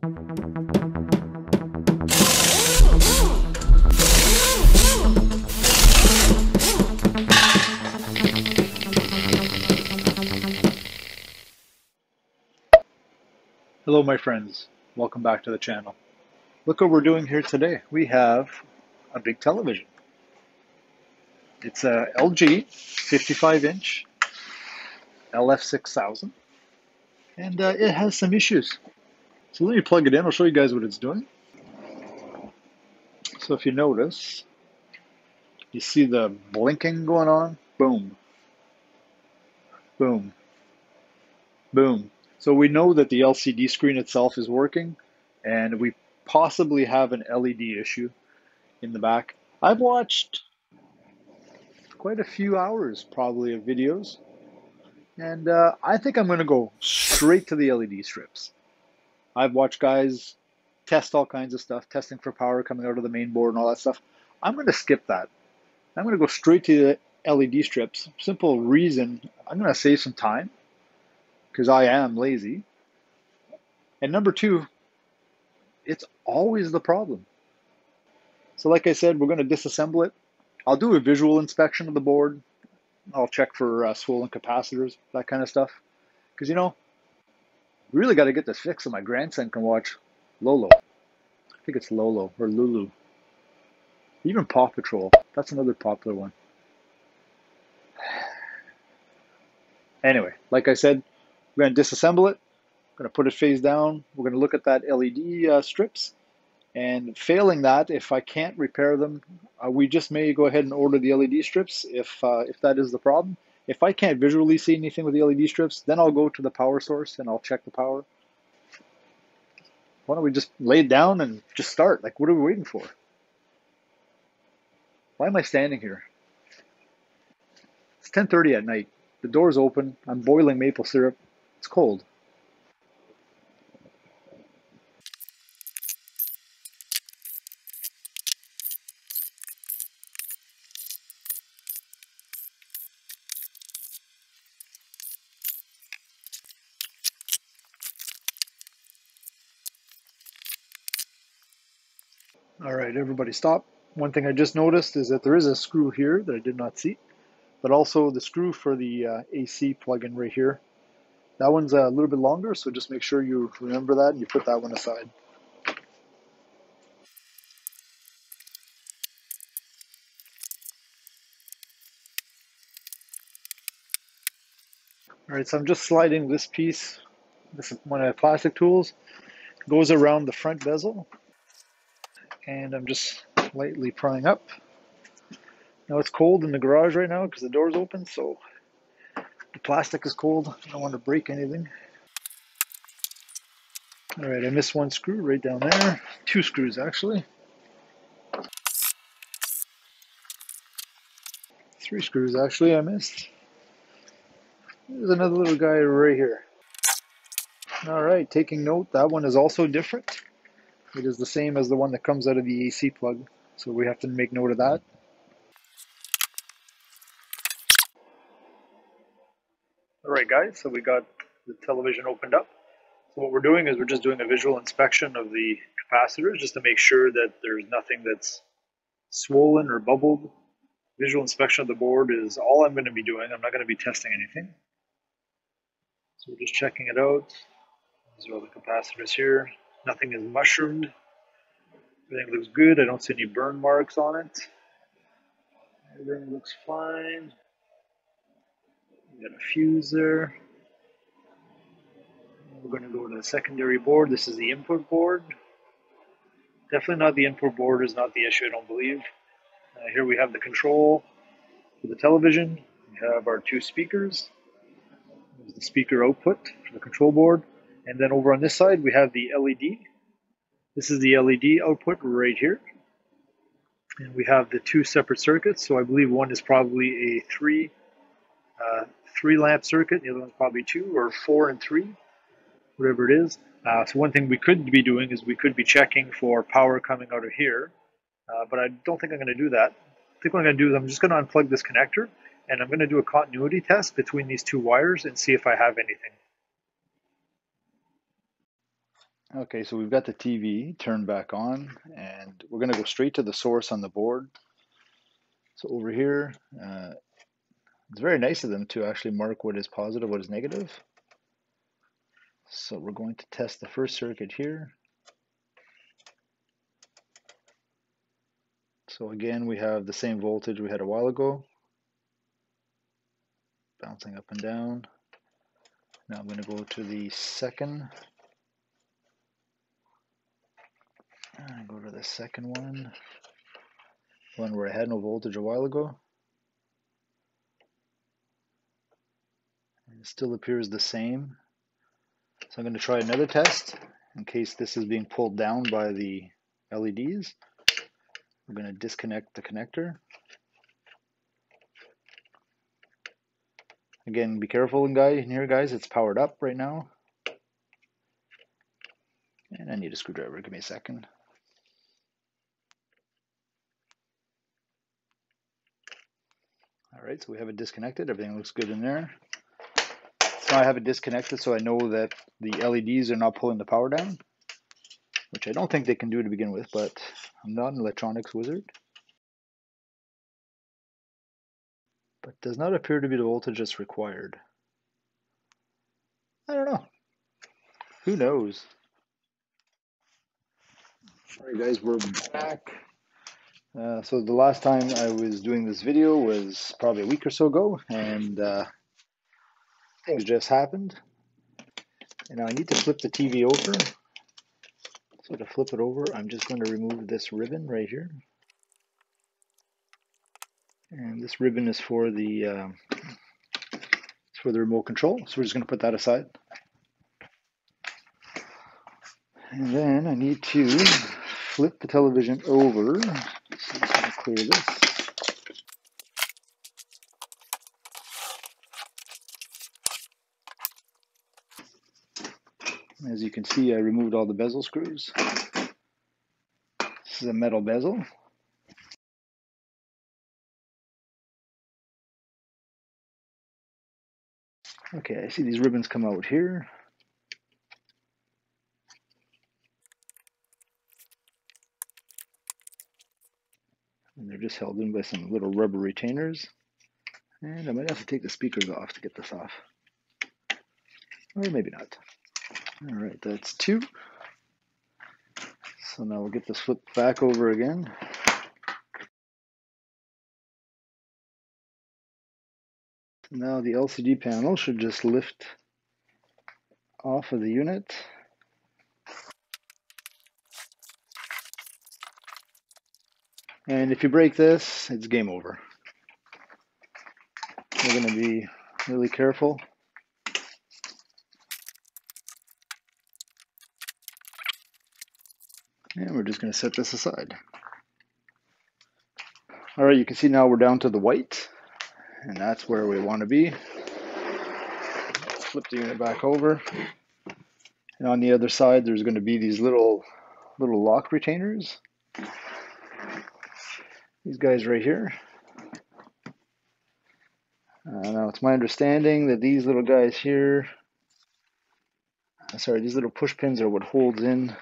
Hello my friends, welcome back to the channel. Look what we're doing here today. We have a big television. It's a LG 55-inch LF6000 and it has some issues. So let me plug it in, I'll show you guys what it's doing. So if you notice, you see the blinking going on, boom, boom, boom. So we know that the LCD screen itself is working and we possibly have an LED issue in the back. I've watched quite a few hours probably of videos and I think I'm going to go straight to the LED strips. I've watched guys test all kinds of stuff, testing for power coming out of the main board and all that stuff. I'm going to skip that. I'm going to go straight to the LED strips. Simple reason, I'm going to save some time because I am lazy. And number two, it's always the problem. So like I said, we're going to disassemble it. I'll do a visual inspection of the board. I'll check for swollen capacitors, that kind of stuff. Because, you know, we really got to get this fixed so my grandson can watch Lolo. I think it's Lolo or Lulu. Even Paw Patrol. That's another popular one. Anyway, like I said, we're going to disassemble it. We're going to put it face down. We're going to look at that LED strips. And failing that, if I can't repair them, we just may go ahead and order the LED strips if that is the problem. If I can't visually see anything with the LED strips, then I'll go to the power source and I'll check the power. Why don't we just lay it down and just start? Like, what are we waiting for? Why am I standing here? It's 10:30 at night. The door's open. I'm boiling maple syrup. It's cold. All right, everybody stop. One thing I just noticed is that there is a screw here that I did not see, but also the screw for the AC plug-in right here. That one's a little bit longer, so just make sure you remember that and you put that one aside. All right, so I'm just sliding this piece. This is one of my plastic tools. It goes around the front bezel, and I'm just lightly prying up. Now it's cold in the garage right now because the door's open, so the plastic is cold. I don't want to break anything. All right, I missed one screw right down there. Two screws, actually. Three screws, actually, I missed. There's another little guy right here. All right, taking note, that one is also different. It is the same as the one that comes out of the AC plug, so we have to make note of that. All right, guys, so we got the television opened up. So what we're doing is we're just doing a visual inspection of the capacitors just to make sure that there's nothing that's swollen or bubbled. Visual inspection of the board is all I'm going to be doing. I'm not going to be testing anything. So we're just checking it out. These are all the capacitors here. Nothing is mushroomed. Everything looks good. I don't see any burn marks on it. Everything looks fine. We got a fuse there. We're going to go to the secondary board. This is the input board. Definitely not the input board is not the issue, I don't believe. Here we have the control for the television. We have our two speakers. There's the speaker output for the control board. And then over on this side, we have the LED. This is the LED output right here. And we have the two separate circuits. So I believe one is probably a three lamp circuit. The other one's probably 2 or 4 and 3, whatever it is. So one thing we could be doing is we could be checking for power coming out of here. But I don't think I'm going to do that. I think what I'm going to do is I'm just going to unplug this connector and I'm going to do a continuity test between these two wires and see if I have anything. Okay, so we've got the TV turned back on, and we're going to go straight to the source on the board. So over here, it's very nice of them to actually mark what is positive, what is negative. So we're going to test the first circuit here. So again, we have the same voltage we had a while ago, bouncing up and down. Now I'm going to go to the second. Go to the second one where I had no voltage a while ago. And it still appears the same. So I'm going to try another test in case this is being pulled down by the LEDs. We're going to disconnect the connector. Again, be careful in here, guys. It's powered up right now. And I need a screwdriver. Give me a second. All right, so we have it disconnected. Everything looks good in there. So I have it disconnected so I know that the LEDs are not pulling the power down, which I don't think they can do to begin with, but I'm not an electronics wizard. But does not appear to be the voltage that's required. I don't know. Who knows? All right, guys, we're back. So the last time I was doing this video was probably a week or so ago, and things just happened. And now I need to flip the TV over. So to flip it over, I'm just going to remove this ribbon right here. And this ribbon is for the remote control, so we're just going to put that aside. And then I need to flip the television over. So I'm just going to clear this. As you can see, I removed all the bezel screws. This is a metal bezel. Okay, I see these ribbons come out here. And they're just held in by some little rubber retainers. And I might have to take the speakers off to get this off. Or maybe not. All right, that's two. So now we'll get this flipped back over again. Now the LCD panel should just lift off of the unit. And if you break this, it's game over. We're going to be really careful. And we're just going to set this aside. All right, you can see now we're down to the white, and that's where we want to be. Flip the unit back over. And on the other side, there's going to be these little lock retainers. These guys right here. Now it's my understanding that these little guys here, these little push pins are what holds in.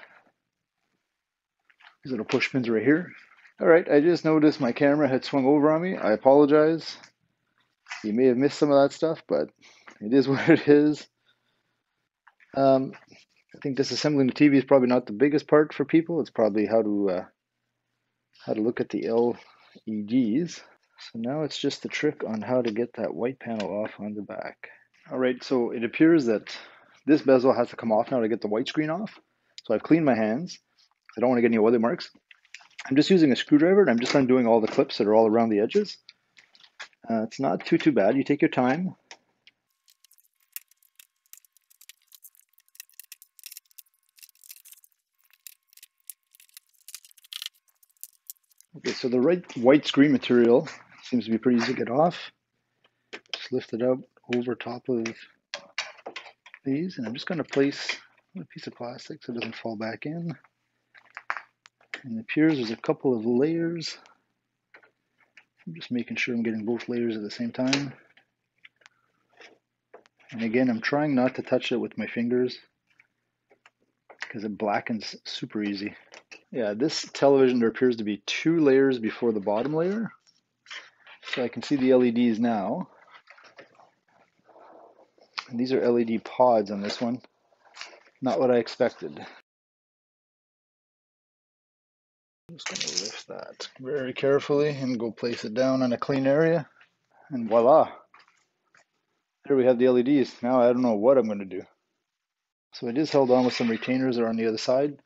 These little push pins right here. All right, I just noticed my camera had swung over on me. I apologize. You may have missed some of that stuff, but it is what it is. I think disassembling the TV is probably not the biggest part for people. It's probably how to look at the LEDs. So now it's just the trick on how to get that white panel off on the back. All right, so it appears that this bezel has to come off now to get the white screen off. So I've cleaned my hands. I don't want to get any oily marks. I'm just using a screwdriver, and I'm just undoing all the clips that are all around the edges. It's not too bad. You take your time. Okay, so the white screen material seems to be pretty easy to get off. Just lift it up over top of these, and I'm just going to place a piece of plastic so it doesn't fall back in. And it appears there's a couple of layers. I'm just making sure I'm getting both layers at the same time. And again, I'm trying not to touch it with my fingers. because it blackens super easy. Yeah, this television, there appears to be 2 layers before the bottom layer. So I can see the LEDs now. And these are LED pods on this one. Not what I expected. I'm just going to lift that very carefully and go place it down on a clean area. And voila. Here we have the LEDs. Now I don't know what I'm going to do. So it is held on with some retainers that are on the other side.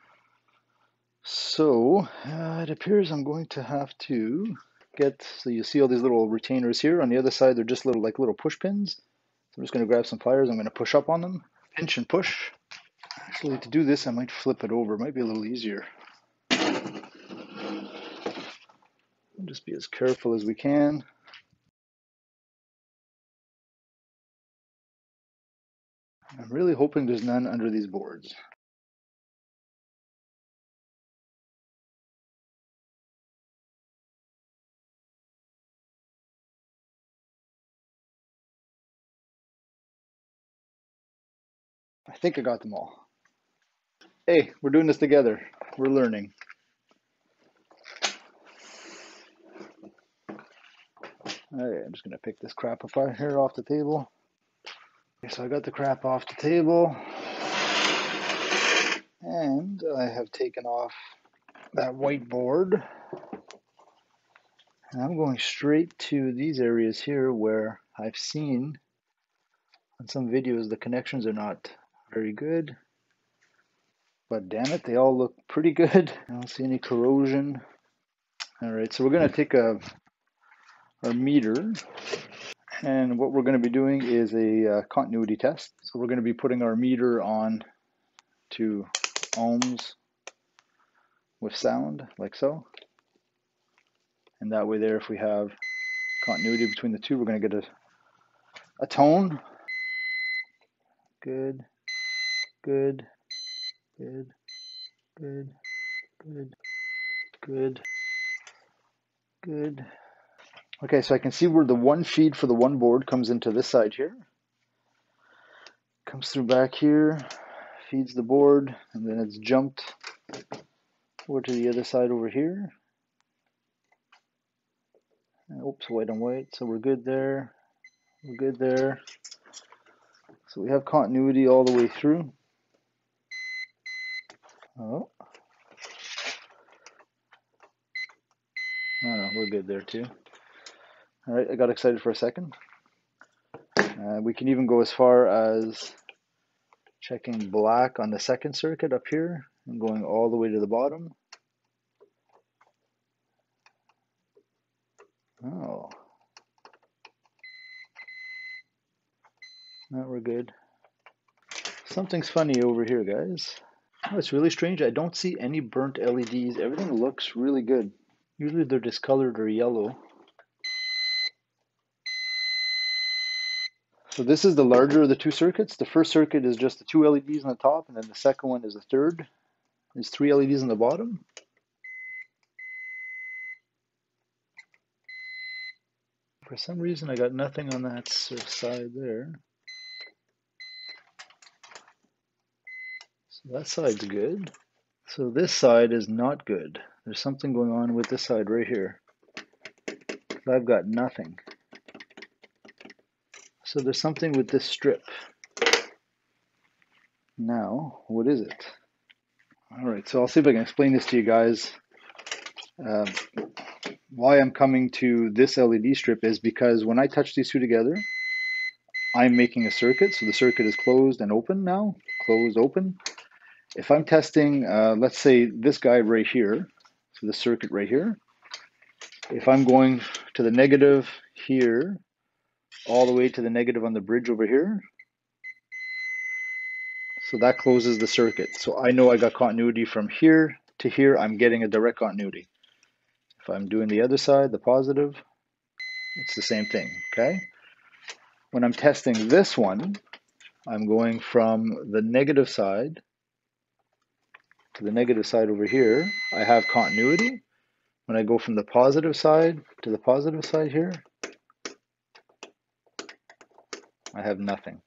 So it appears I'm going to have to get, so you see all these little retainers here. On the other side, they're just little push pins. So I'm just going to grab some pliers. I'm going to push up on them, pinch and push. Actually, to do this, I might flip it over. It might be a little easier. Just be as careful as we can. I'm really hoping there's none under these boards. I think I got them all. Hey, we're doing this together. We're learning. Alright, I'm just going to pick this crap apart here off the table. Okay, so I got the crap off the table. And I have taken off that whiteboard. And I'm going straight to these areas here where I've seen on some videos the connections are not very good. But damn it, they all look pretty good. I don't see any corrosion. Alright, so we're going to take our meter. And what we're going to be doing is a continuity test. So we're going to be putting our meter on to ohms with sound, like so. And that way there, if we have continuity between the two, we're going to get a tone. Good, good, good, good, good, good, good. Okay, so I can see where the one feed for the one board comes into this side here. Comes through back here, feeds the board, and then it's jumped over to the other side over here. Oops, white on white, so we're good there. We're good there. So we have continuity all the way through. Oh, we're good there too. All right, I got excited for a second. We can even go as far as checking black on the second circuit up here and going all the way to the bottom. Oh, now we're good. Something's funny over here, guys. Oh, it's really strange. I don't see any burnt LEDs. Everything looks really good. Usually they're discolored or yellow. So this is the larger of the two circuits. The first circuit is just the 2 LEDs on the top, and then the second one is the third. There's 3 LEDs on the bottom. For some reason, I got nothing on that side there. So that side's good. So this side is not good. There's something going on with this side right here. I've got nothing. So there's something with this strip. Now, what is it? All right, so I'll see if I can explain this to you guys. Why I'm coming to this LED strip is because when I touch these two together, I'm making a circuit. So the circuit is closed and open now, closed, open. If I'm testing, let's say this guy right here, so the circuit right here, if I'm going to the negative here, all the way to the negative on the bridge over here, so that closes the circuit. So I know I got continuity from here to here. I'm getting a direct continuity. If I'm doing the other side, the positive, it's the same thing, okay? When I'm testing this one, I'm going from the negative side to the negative side over here. I have continuity. When I go from the positive side to the positive side here, I have nothing.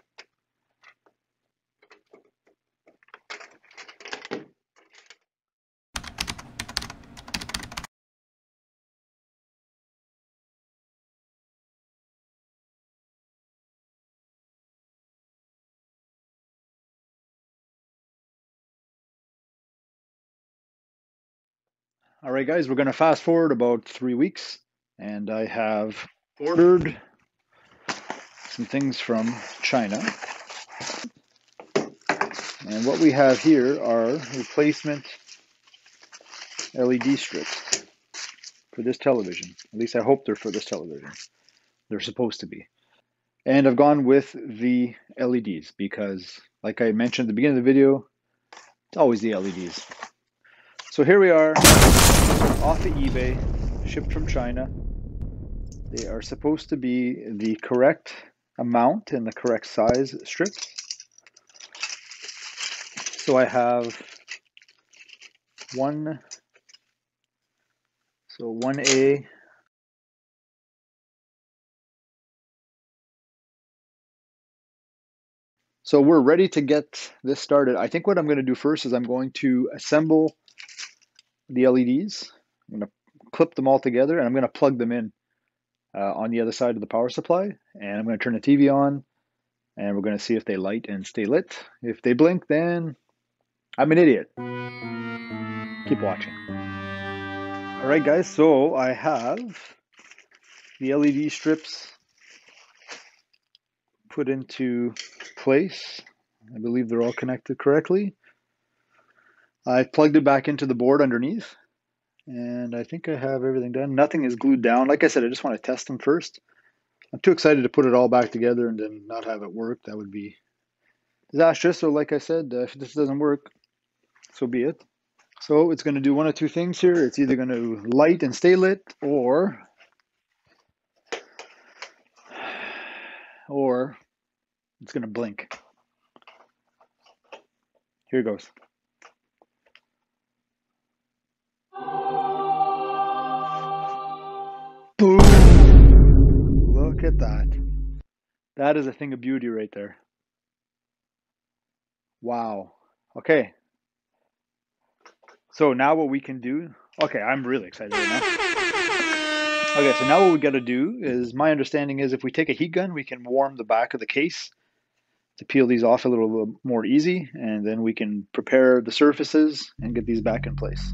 All right, guys, we're going to fast forward about 3 weeks, and I have ordered some things from China. And what we have here are replacement LED strips for this television. At least I hope they're for this television. They're supposed to be. And I've gone with the LEDs because, like I mentioned at the beginning of the video, it's always the LEDs. So here we are, off of eBay, shipped from China. They are supposed to be the correct amount and the correct size strips. So I have 1A. So we're ready to get this started. I think what I'm going to do first is I'm going to assemble the LEDs. I'm going to clip them all together, and I'm going to plug them in on the other side of the power supply. And I'm going to turn the TV on, and we're going to see if they light and stay lit. If they blink, then I'm an idiot. Keep watching. All right, guys, so I have the LED strips put into place. I believe they're all connected correctly. I plugged it back into the board underneath, and I think I have everything done. Nothing is glued down. Like I said, I just want to test them first. I'm too excited to put it all back together and then not have it work. That would be disastrous. So like I said, if this doesn't work, so be it. So it's going to do one of two things here. It's either going to light and stay lit, or it's going to blink. Here it goes. Boom! Look at that. That is a thing of beauty right there. Wow. Okay. So now what we can do, okay, I'm really excited right now. Okay, so now what we got to do is, my understanding is if we take a heat gun, we can warm the back of the case to peel these off a little more easy, and then we can prepare the surfaces and get these back in place.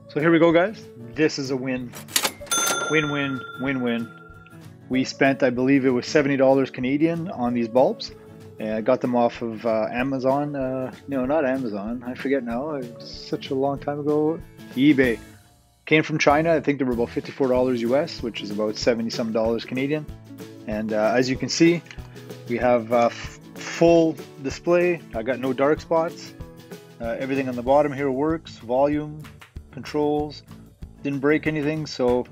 So here we go, guys. This is a win. Win-win, win-win. We spent, I believe it was $70 Canadian on these bulbs. And I got them off of Amazon. No, not Amazon. I forget now. It was such a long time ago. eBay. Came from China. I think they were about $54 US, which is about 70 some dollars Canadian. And as you can see, we have full display. I got no dark spots. Everything on the bottom here works. Volume, controls, didn't break anything. So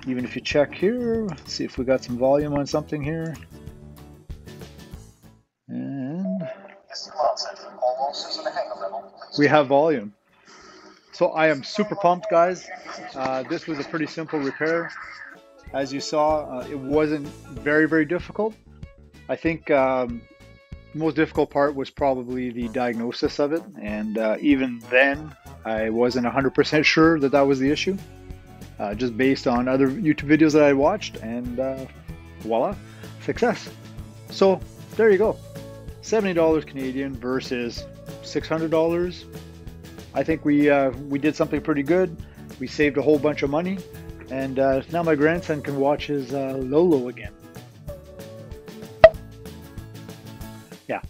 even if you check here, let's see if we got some volume on something here. And we have volume. So I am super pumped, guys. This was a pretty simple repair. As you saw, it wasn't very, very difficult. I think the most difficult part was probably the diagnosis of it. And even then, I wasn't 100% sure that that was the issue. Just based on other YouTube videos that I watched, and voila, success. So there you go. $70 Canadian versus $600. I think we did something pretty good. We saved a whole bunch of money, and now my grandson can watch his Lolo again. Yeah.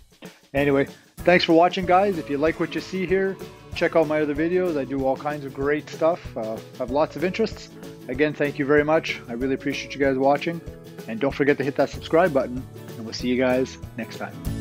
Anyway, thanks for watching, guys. If you like what you see here, check out my other videos. I do all kinds of great stuff. I have lots of interests. Again, thank you very much. I really appreciate you guys watching. And don't forget to hit that subscribe button. And we'll see you guys next time.